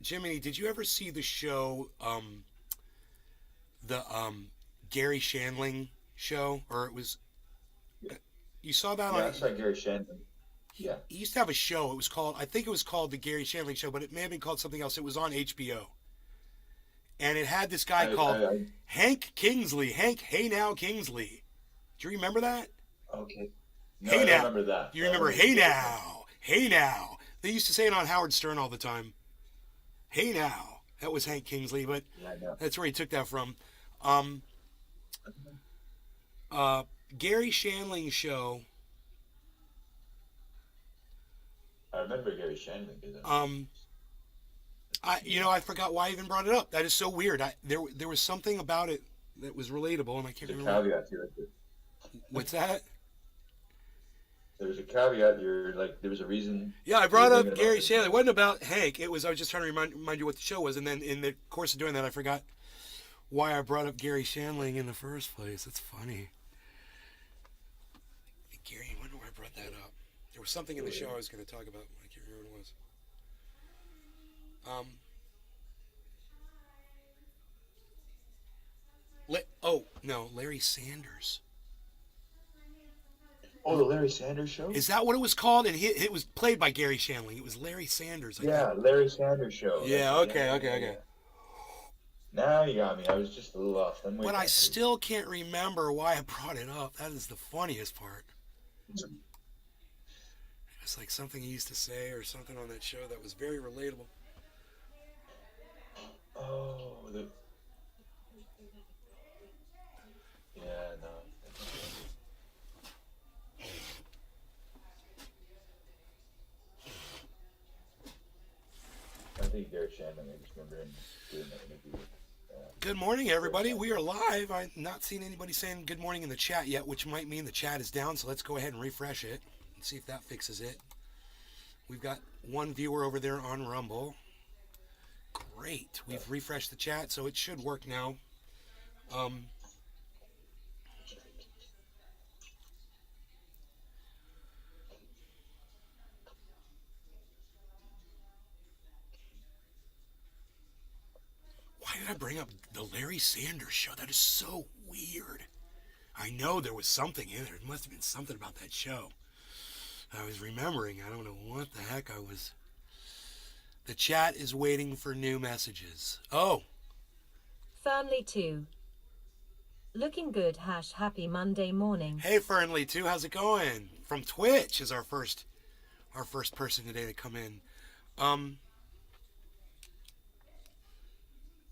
Jiminy, did you ever see the show, the Gary Shandling show? Or it was, Yeah, you saw that yeah, on, I saw Gary Shandling. Yeah. he used to have a show. It was called, I think it was called the Gary Shandling Show, but it may have been called something else. It was on HBO. And it had this guy called I Hank Kingsley. Hey Now Kingsley. Do you remember that? okay. No, Hey I don't Now. remember that. You I remember remember Hey the different one. Now. Hey Now. They used to say it on Howard Stern all the time. Hey Now. That was Hank Kingsley, but Yeah, I know. that's where he took that from. Um, uh, Gary Shandling show. I remember Gary Shandling because Um, I forgot why I even brought it up. That is so weird. There was something about it that was relatable, and I can't there's a remember. caveat to it. What's that? There's a caveat. You're like, there was a reason Yeah, I you were brought bringing up it up. Gary Shandling. It wasn't about Hank. I was just trying to remind you what the show was, and then in the course of doing that, I forgot why I brought up Gary Shandling in the first place. That's funny. Gary, I wonder why I brought that up. There was something in the show I was going to talk about. I can't remember what it was. Um, oh no, Larry Sanders. Oh, the Larry Sanders Show. Is that what it was called? And it was played by Gary Shandling. It was Larry Sanders, I think. Yeah, Larry Sanders Show. Yeah. That's it. Okay. Okay. Yeah. Okay. Now you got me. I was just a little off. I'm But waiting I on you. still can't remember why I brought it up. That is the funniest part. It's like something he used to say or something on that show that was very relatable. Oh, yeah, no. I think Gary Shandling. I just remember him doing that interview with Good morning, Gary everybody. We Shandling. are live. I've not seen anybody saying good morning in the chat yet, which might mean the chat is down. So let's go ahead and refresh it and see if that fixes it. We've got one viewer over there on Rumble. Great. We've refreshed the chat, so it should work now. Um, why did I bring up the Larry Sanders show? That is so weird. I know there was something in there. It must have been something about that show. I was remembering. I don't know what the heck I was. The chat is waiting for new messages. Oh, Fernley 2. Looking good, happy Monday morning. hey Fernley too. How's it going? From Twitch is our first person today to come in.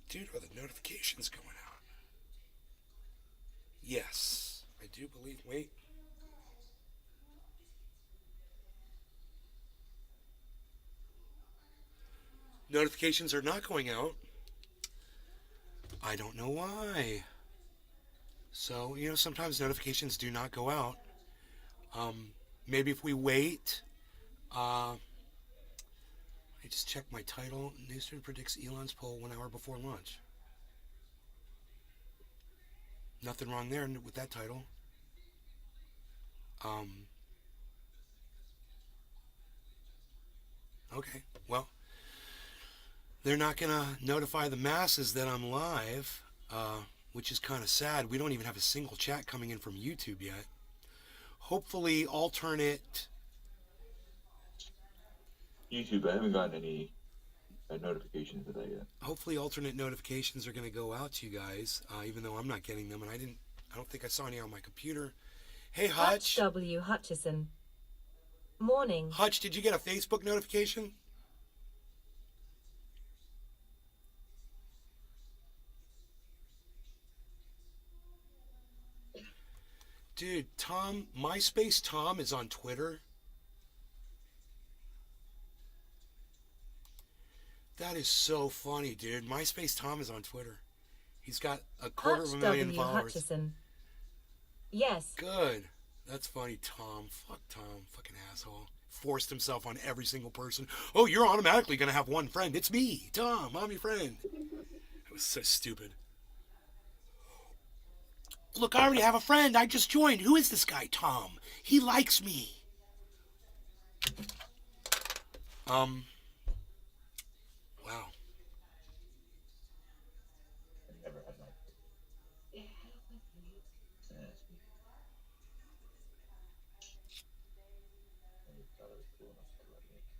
Dude, are the notifications going out? Yes, I do believe. Wait. Notifications are not going out. I don't know why. So, sometimes notifications do not go out. Maybe if we wait, I just check my title. Naystradamus predicts Elons poll 1 hour before launch. Nothing wrong there with that title. Okay, well, they're not going to notify the masses that I'm live, which is kind of sad. We don't even have a single chat coming in from YouTube yet. Hopefully, alternate. YouTube. I haven't gotten any notifications of that yet. Hopefully, alternate notifications are going to go out to you guys, even though I'm not getting them, and I don't think I saw any on my computer. Hey, Hutch. W. Hutchison. Morning. Hutch, did you get a Facebook notification? Dude, MySpace Tom is on Twitter. That is so funny, dude. MySpace Tom is on Twitter. He's got a quarter of a million W. followers. Hutchison. Yes. Good. That's funny, Tom. Fuck Tom. Fucking asshole. Forced himself on every single person. Oh, you're automatically going to have one friend. It's me, Tom. I'm your friend. It was so stupid. Look, I already have a friend. I just joined. Who is this guy, Tom? He likes me.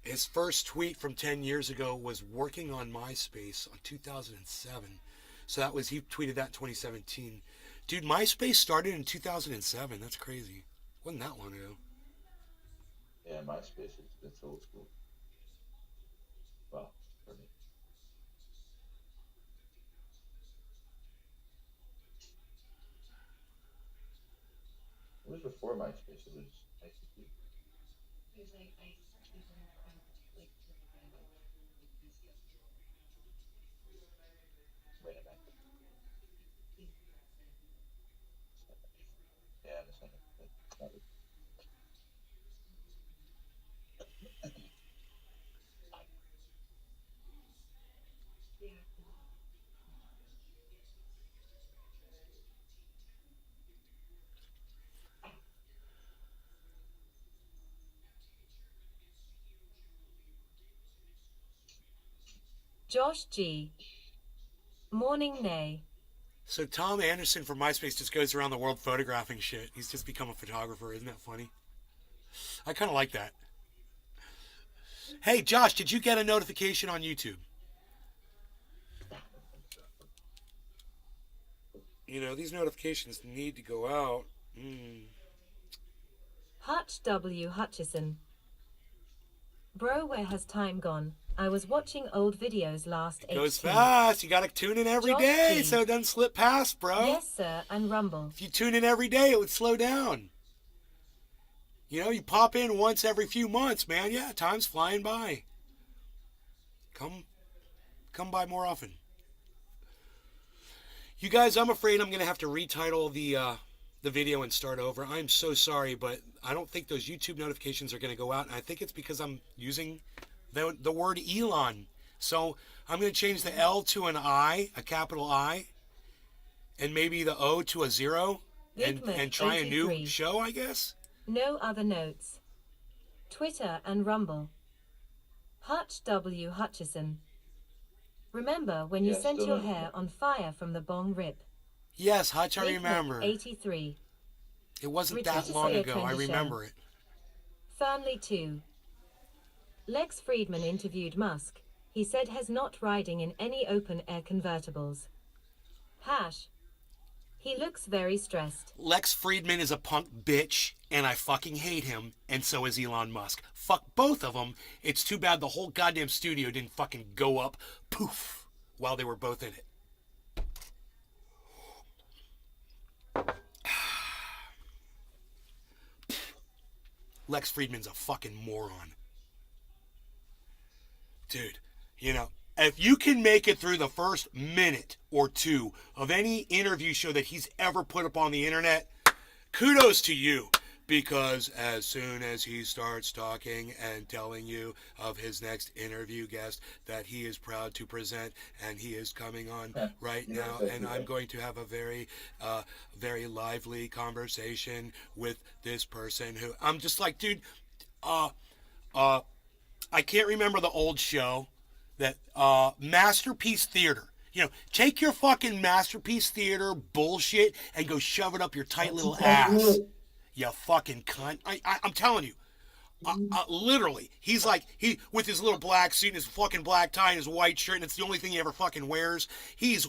His first tweet from 10 years ago was working on MySpace on 2007. So that was, he tweeted that in 2017. Dude, MySpace started in 2007. That's crazy. Wasn't that long ago. Yeah, MySpace is it's old school. Well, for me. It was before MySpace. It was ICQ. Wait a minute. Yeah, the second. That was Josh G. Morning, Nay. So Tom Anderson from MySpace just goes around the world photographing shit. He's just become a photographer. Isn't that funny? I kind of like that. Hey, Josh, did you get a notification on YouTube? You know, these notifications need to go out. Hutch W. Hutchison. Bro, where has time gone? I was watching old videos last It goes HT. fast. You got to tune in every Josh day G. so it doesn't slip past, bro. Yes, sir, and Rumble. If you tune in every day, it would slow down. You know, you pop in once every few months, man. Yeah, time's flying by. Come by more often. You guys, I'm afraid I'm going to have to retitle the video and start over. I'm so sorry, but I don't think those YouTube notifications are going to go out. And I think it's because I'm using the word Elon. So I'm going to change the L to an I, a capital I, and maybe the O to a 0, and try a new 83. show, I guess. No other notes. Twitter and Rumble. Hutch W. Hutchison. Remember when you Yeah, sent still your don't- hair on fire from the bong rip? Yes, Hutch, I remember. 83. It wasn't Richard that long Sayer ago. I Trendy Show. remember it. Fernley 2. Lex Friedman interviewed Musk. He said has not riding in any open-air convertibles. Hash. He looks very stressed. Lex Friedman is a punk bitch, and I fucking hate him, and so is Elon Musk. Fuck both of them. It's too bad the whole goddamn studio didn't fucking go up, poof, while they were both in it. Lex Friedman's a fucking moron. Dude, you know, if you can make it through the first minute or two of any interview show that he's ever put up on the internet, kudos to you. Because as soon as he starts talking and telling you of his next interview guest that he is proud to present, and he is coming on right now, and I'm going to have a very, very lively conversation with this person who I'm just like, dude, I can't remember the old show that Masterpiece Theater. You know, take your fucking Masterpiece Theater bullshit and go shove it up your tight little ass. You fucking cunt. I'm telling you. Literally. He's like, he with his little black suit and his fucking black tie and his white shirt, and it's the only thing he ever fucking wears. He's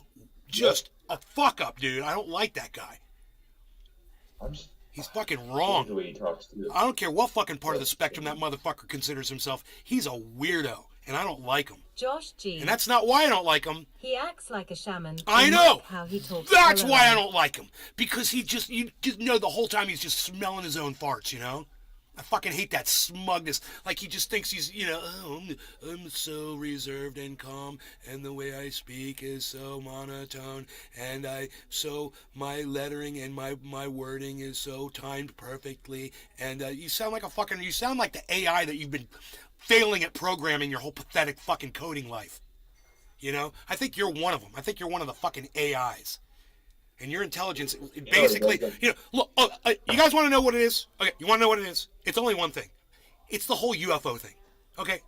just a fuck up, dude. I don't like that guy. He's fucking wrong. The way he talks to you. I don't care what fucking part of the spectrum that motherfucker considers himself. He's a weirdo, and I don't like him. Josh G. And that's not why I don't like him. He acts like a shaman. I and know. like how he talks. That's all why I alone. don't like him. Because you just know the whole time he's just smelling his own farts, you know? I fucking hate that smugness. Like he just thinks he's, you know, oh, I'm so reserved and calm, and the way I speak is so monotone, and so my lettering and my wording is so timed perfectly, and you sound like you sound like the AI that you've been failing at programming your whole pathetic fucking coding life. You know? I think you're one of them. I think you're one of the fucking AIs. And your intelligence, basically, you know, look, you guys want to know what it is? Okay, you want to know what it is? It's only one thing. It's the whole UFO thing. Okay?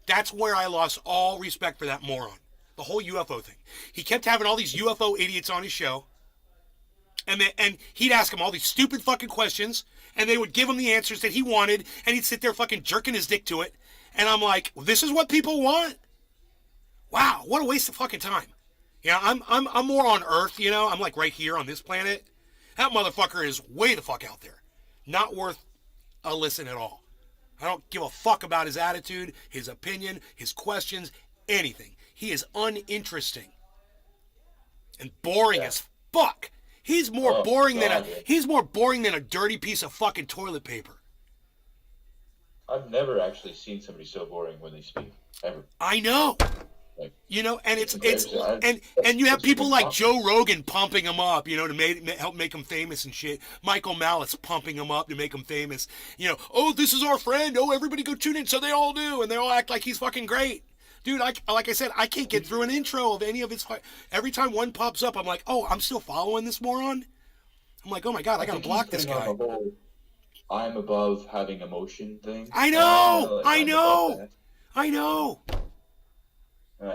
That's where I lost all respect for that moron. The whole UFO thing. He kept having all these UFO idiots on his show. And he'd ask them all these stupid fucking questions. and they would give him the answers that he wanted, and he'd sit there fucking jerking his dick to it. And I'm like, well, this is what people want? Wow, what a waste of fucking time. Yeah, I'm more on Earth, you know. I'm like right here on this planet. That motherfucker is way the fuck out there. Not worth a listen at all. I don't give a fuck about his attitude, his opinion, his questions, anything. He is uninteresting and boring as fuck. He's more boring than a dirty piece of fucking toilet paper. I've never actually seen somebody so boring when they speak, ever. I know. Like, you know, and and you have people like Joe Rogan pumping him up, you know, to help make him famous and shit. Michael Malice pumping him up to make him famous. You know, oh, this is our friend. Oh, everybody go tune in. So they all do, and they all act like he's fucking great. Dude, like I said, I can't get through an intro of any of his. Every time one pops up, I'm like, oh, I'm still following this moron. I'm like, oh my god, I gotta block this guy. I'm above having emotion thing. I know. I know. I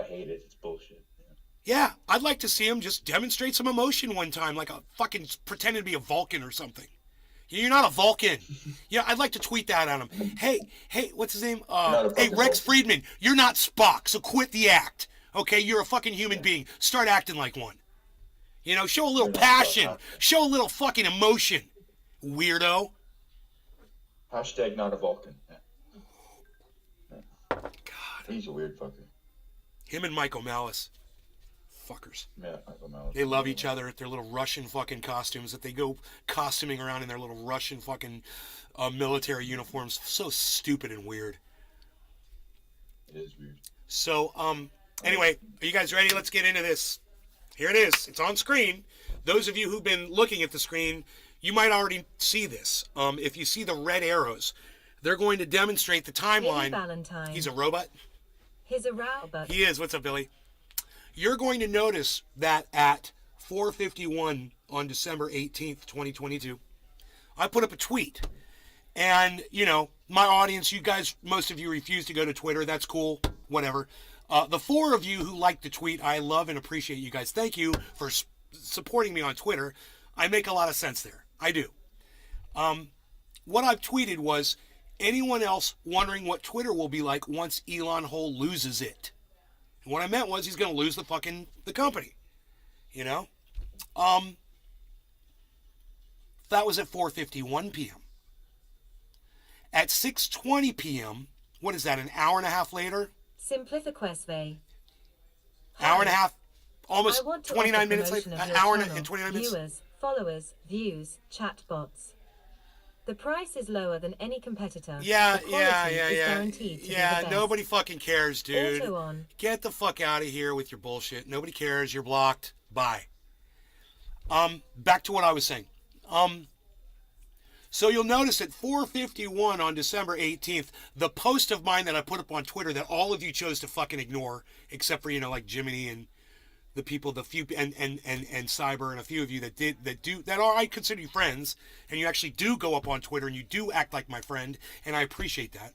hate it. It's bullshit. Yeah, I'd like to see him just demonstrate some emotion one time, like a fucking pretending to be a Vulcan or something. You're not a Vulcan. Yeah, I'd like to tweet that at him. Hey, what's his name? Hey, Rex Friedman, you're not Spock, so quit the act. Okay, you're a fucking human being. Start acting like one. You know, show a little passion. Show a little fucking emotion, weirdo. Hashtag not a Vulcan. God. He's a weird fucker. Him and Michael Malice. Fuckers. Yeah, Michael Malice. They love each other at their little Russian fucking costumes that they go costuming around in their little Russian fucking military uniforms. So stupid and weird. It is weird. So, anyway, are you guys ready? Let's get into this. Here it is. It's on screen. Those of you who've been looking at the screen, you might already see this. If you see the red arrows, they're going to demonstrate the timeline. Valentine. He's a robot? He's a robot. He is. What's up, Billy? You're going to notice that at 4:51 on December 18th, 2022, I put up a tweet. And, you know, my audience, you guys, most of you refuse to go to Twitter. That's cool. Whatever. The 4 of you who liked the tweet, I love and appreciate you guys. Thank you for supporting me on Twitter. I make a lot of sense there. I do. What I've tweeted was, anyone else wondering what Twitter will be like once Elon Hull loses it? And what I meant was he's going to lose the company. You know? That was at 4:51 p.m. At 6:20 p.m., what is that, an hour and a half later? Simplifiquesve. Hour and a half, almost 29 minutes later, an hour and 29 minutes. Viewers, followers, views, chatbots. The price is lower than any competitor. Yeah. Guaranteed to be the best. Nobody fucking cares, dude. Auto on. Get the fuck out of here with your bullshit. Nobody cares. You're blocked. Bye. Back to what I was saying. So you'll notice at 4:51 on December 18th, the post of mine that I put up on Twitter that all of you chose to fucking ignore, except for, you know, like Jiminy and the people, the few, and Cyber and a few of you that are, I consider you friends, and you actually do go up on Twitter and you do act like my friend, and I appreciate that.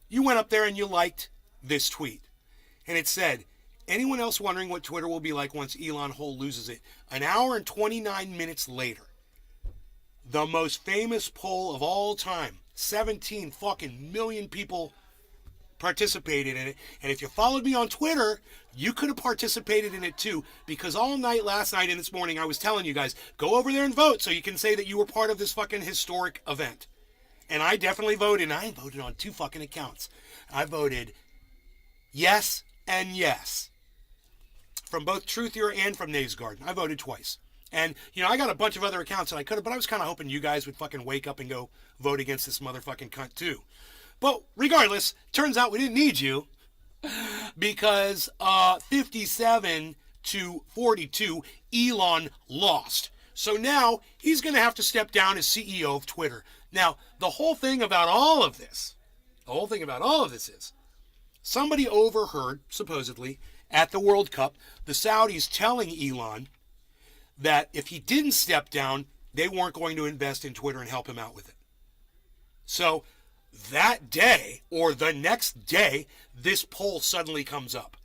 You went up there and you liked this tweet, and it said, anyone else wondering what Twitter will be like once Elon Hull loses it? An hour and 29 minutes later, the most famous poll of all time, 17 fucking million people participated in it. And if you followed me on Twitter, you could have participated in it too, because all night last night and this morning I was telling you guys, go over there and vote so you can say that you were part of this fucking historic event. And I definitely voted, and I voted on 2 fucking accounts. I voted yes and yes from both Truthier and from Nays Garden. I voted twice. And, you know, I got a bunch of other accounts that I could have, but I was kind of hoping you guys would fucking wake up and go vote against this motherfucking cunt too. But regardless, turns out we didn't need you, because 57-42, Elon lost. So now he's going to have to step down as CEO of Twitter. Now, the whole thing about all of this is somebody overheard, supposedly, at the World Cup, the Saudis telling Elon that if he didn't step down, they weren't going to invest in Twitter and help him out with it. So that day, or the next day, this poll suddenly comes up.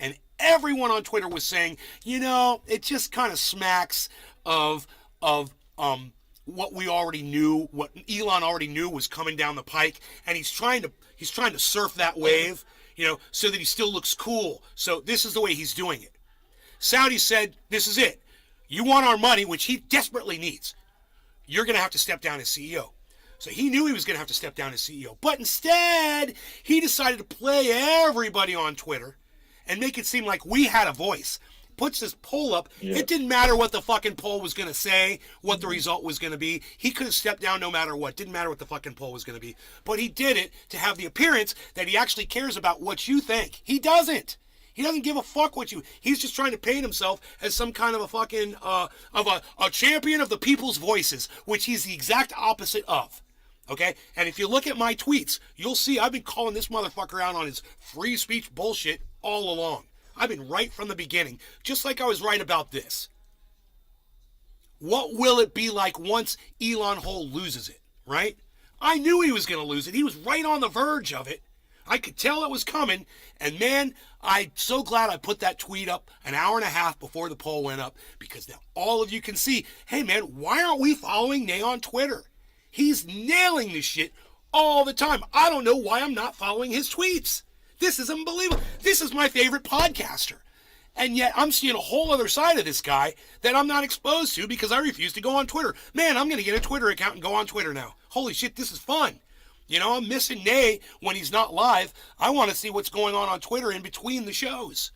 And everyone on Twitter was saying, you know, it just kind of smacks of what we already knew, what Elon already knew was coming down the pike, and he's trying to surf that wave, so that he still looks cool. So this is the way he's doing it. Saudi said, this is it. You want our money, which he desperately needs. You're going to have to step down as CEO. So he knew he was going to have to step down as CEO. But instead, he decided to play everybody on Twitter and make it seem like we had a voice. Puts this poll up. Yeah. It didn't matter what the fucking poll was going to say, what the result was going to be. He could have stepped down no matter what. Didn't matter what the fucking poll was going to be. But he did it to have the appearance that he actually cares about what you think. He doesn't. He doesn't give a fuck what you... He's just trying to paint himself as some kind of a fucking... a champion of the people's voices, which he's the exact opposite of. Okay? And if you look at my tweets, you'll see I've been calling this motherfucker out on his free speech bullshit all along. I've been right from the beginning, just like I was right about this. What will it be like once Elon Hull loses it, right? I knew he was going to lose it. He was right on the verge of it. I could tell it was coming, and man, I'm so glad I put that tweet up an hour and a half before the poll went up, because now all of you can see, hey man, why aren't we following Nay on Twitter? He's nailing this shit all the time. I don't know why I'm not following his tweets. This is unbelievable. This is my favorite podcaster. And yet I'm seeing a whole other side of this guy that I'm not exposed to because I refuse to go on Twitter. Man, I'm going to get a Twitter account and go on Twitter now. Holy shit, this is fun. I'm missing Nay when he's not live. I want to see what's going on Twitter in between the shows.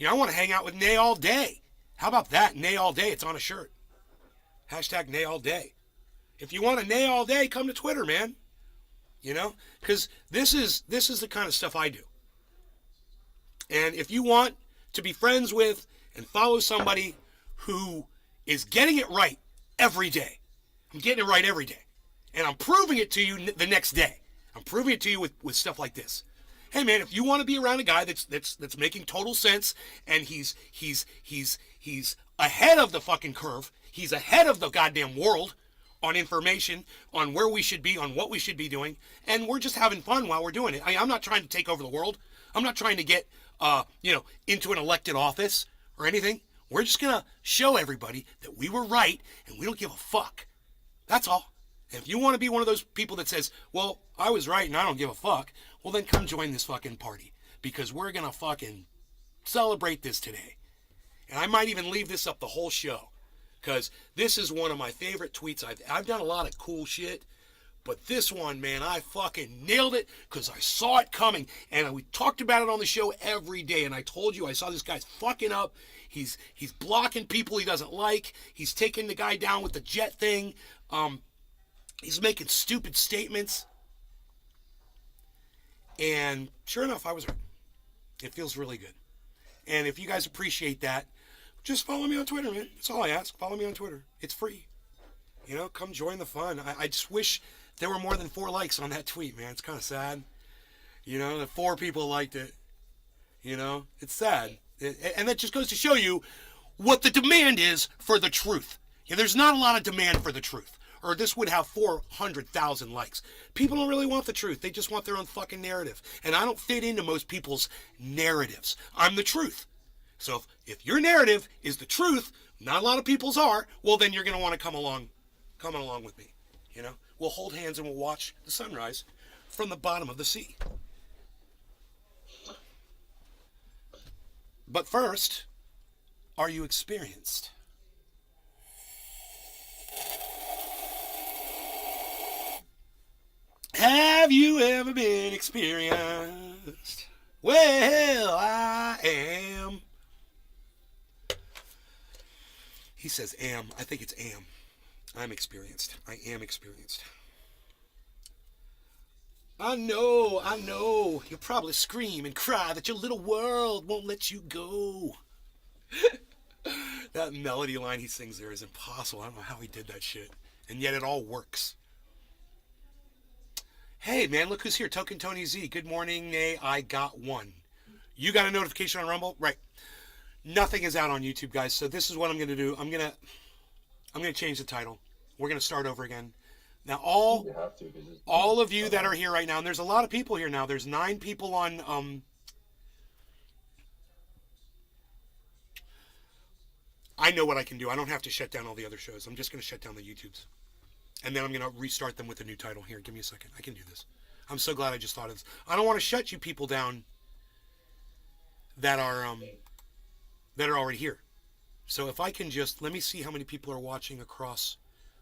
I want to hang out with Nay all day. How about that? Nay all day. It's on a shirt. Hashtag Nay all day. If you want a Nay all day, come to Twitter, man. Because this is the kind of stuff I do. And if you want to be friends with and follow somebody who is getting it right every day, I'm getting it right every day. And I'm proving it to you the next day. I'm proving it to you with stuff like this. Hey man, if you want to be around a guy that's making total sense, and he's ahead of the fucking curve, he's ahead of the goddamn world on information, on where we should be, on what we should be doing, and we're just having fun while we're doing it. I'm not trying to take over the world. I'm not trying to get into an elected office or anything. We're just gonna show everybody that we were right and we don't give a fuck. That's all. If you want to be one of those people that says, well, I was right and I don't give a fuck, well, then come join this fucking party, because we're going to fucking celebrate this today. And I might even leave this up the whole show, because this is one of my favorite tweets. I've done a lot of cool shit, but this one, man, I fucking nailed it because I saw it coming, and we talked about it on the show every day, and I told you I saw this guy's fucking up. He's blocking people he doesn't like. He's taking the guy down with the jet thing. He's making stupid statements. And sure enough, I was right. It feels really good. And if you guys appreciate that, just follow me on Twitter, man. That's all I ask. Follow me on Twitter. It's free. Come join the fun. I just wish there were more than 4 likes on that tweet, man. It's kind of sad. That 4 people liked it. It's sad. And that just goes to show you what the demand is for the truth. There's not a lot of demand for the truth, or this would have 400,000 likes. People don't really want the truth. They just want their own fucking narrative. And I don't fit into most people's narratives. I'm the truth. So if your narrative is the truth, not a lot of people's are, well, then you're going to want to come along with me. We'll hold hands and we'll watch the sunrise from the bottom of the sea. But first, are you experienced? Have you ever been experienced? Well, I am. He says am. I think it's am. I'm experienced. I am experienced. I know. You'll probably scream and cry that your little world won't let you go. That melody line he sings there is impossible. I don't know how he did that shit. And yet it all works. Hey, man, look who's here. Token Tony Z. Good morning, Nay. I got one. You got a notification on Rumble? Right. Nothing is out on YouTube, guys. So this is what I'm going to do. I'm going to change the title. We're going to start over again. Now, all of you that are here right now, and there's a lot of people here now. There's 9 people on... I know what I can do. I don't have to shut down all the other shows. I'm just going to shut down the YouTubes. And then I'm going to restart them with a new title. Here, give me a second. I can do this. I'm so glad I just thought of this. I don't want to shut you people down that are already here. So if I can just, let me see how many people are watching across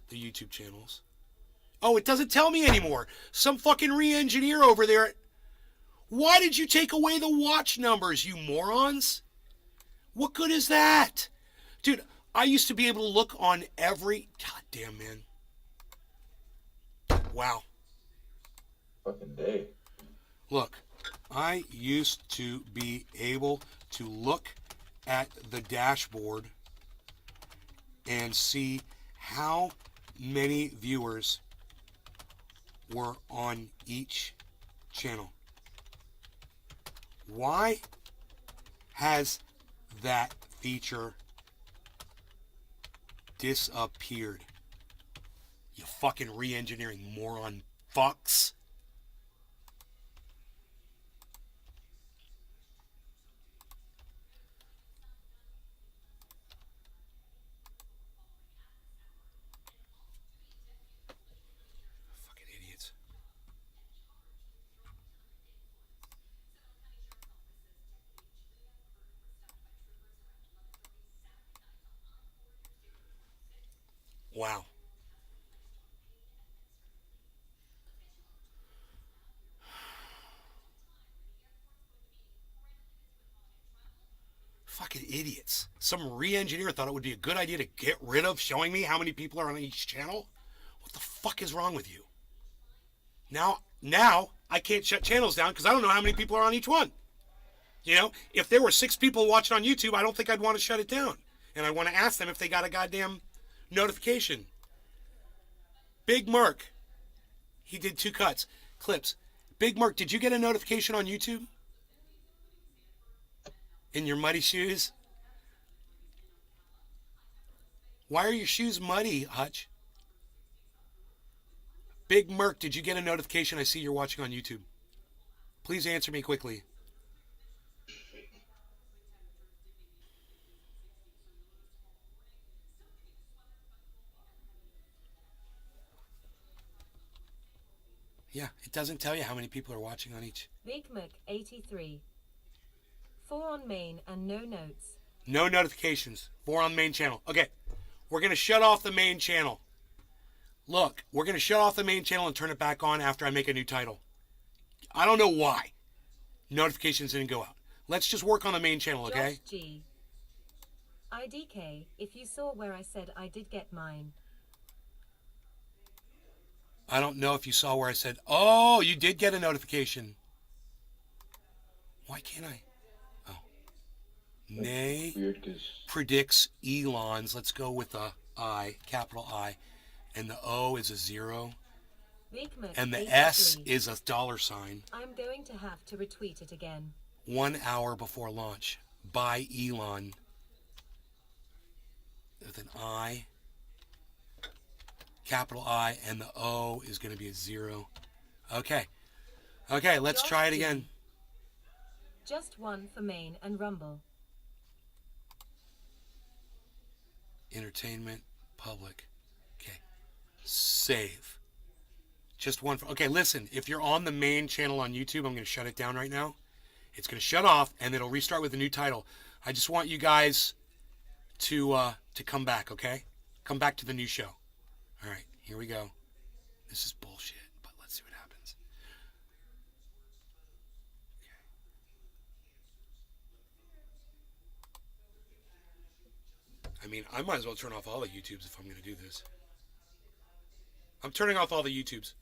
the YouTube channels. Oh, it doesn't tell me anymore. Some fucking re-engineer over there. Why did you take away the watch numbers, you morons? What good is that? Dude, I used to be able to look on every... Goddamn, man. Wow. Fucking day. Look, I used to be able to look at the dashboard and see how many viewers were on each channel. Why has that feature disappeared? You fucking re-engineering moron fucks. Fucking idiots. Wow. Fucking idiots. Some re-engineer thought it would be a good idea to get rid of showing me how many people are on each channel. What the fuck is wrong with you? Now I can't shut channels down because I don't know how many people are on each one. You know, if there were 6 people watching on YouTube, I don't think I'd want to shut it down. And I want to ask them if they got a goddamn notification. Big Merc. He did 2 clips. Big Merc, did you get a notification on YouTube? In your muddy shoes? Why are your shoes muddy, Hutch? Big Merc, did you get a notification? I see you're watching on YouTube. Please answer me quickly. Yeah, it doesn't tell you how many people are watching on each. Big Mac 83. 4 on main and no notes. No notifications. 4 on main channel. Okay, we're going to shut off the main channel. Look, we're going to shut off the main channel and turn it back on after I make a new title. I don't know why. Notifications didn't go out. Let's just work on the main channel, okay? Josh G. IDK, if you saw where I said I did get mine. I don't know if you saw where I said, oh, you did get a notification. Why can't I? Oh. Nay Weird because predicts Elons. Let's go with a I, capital I. And the O is a 0. Big Mac And the 83. S is a $sign. I'm going to have to retweet it again. 1 hour before launch. By Elon. With an I. Capital I. And the O is going to be a 0. Okay. Okay, let's Josh try it G. again. Just 1 for main and rumble. Entertainment. Public. Okay. Save. Just 1 for... Okay, listen. If you're on the main channel on YouTube, I'm going to shut it down right now. It's going to shut off, and it'll restart with a new title. I just want you guys to come back, okay? Come back to the new show. All right, here we go. This is bullshit, but let's see what happens. Okay. I mean, I might as well turn off all the YouTubes if I'm going to do this. I'm turning off all the YouTubes.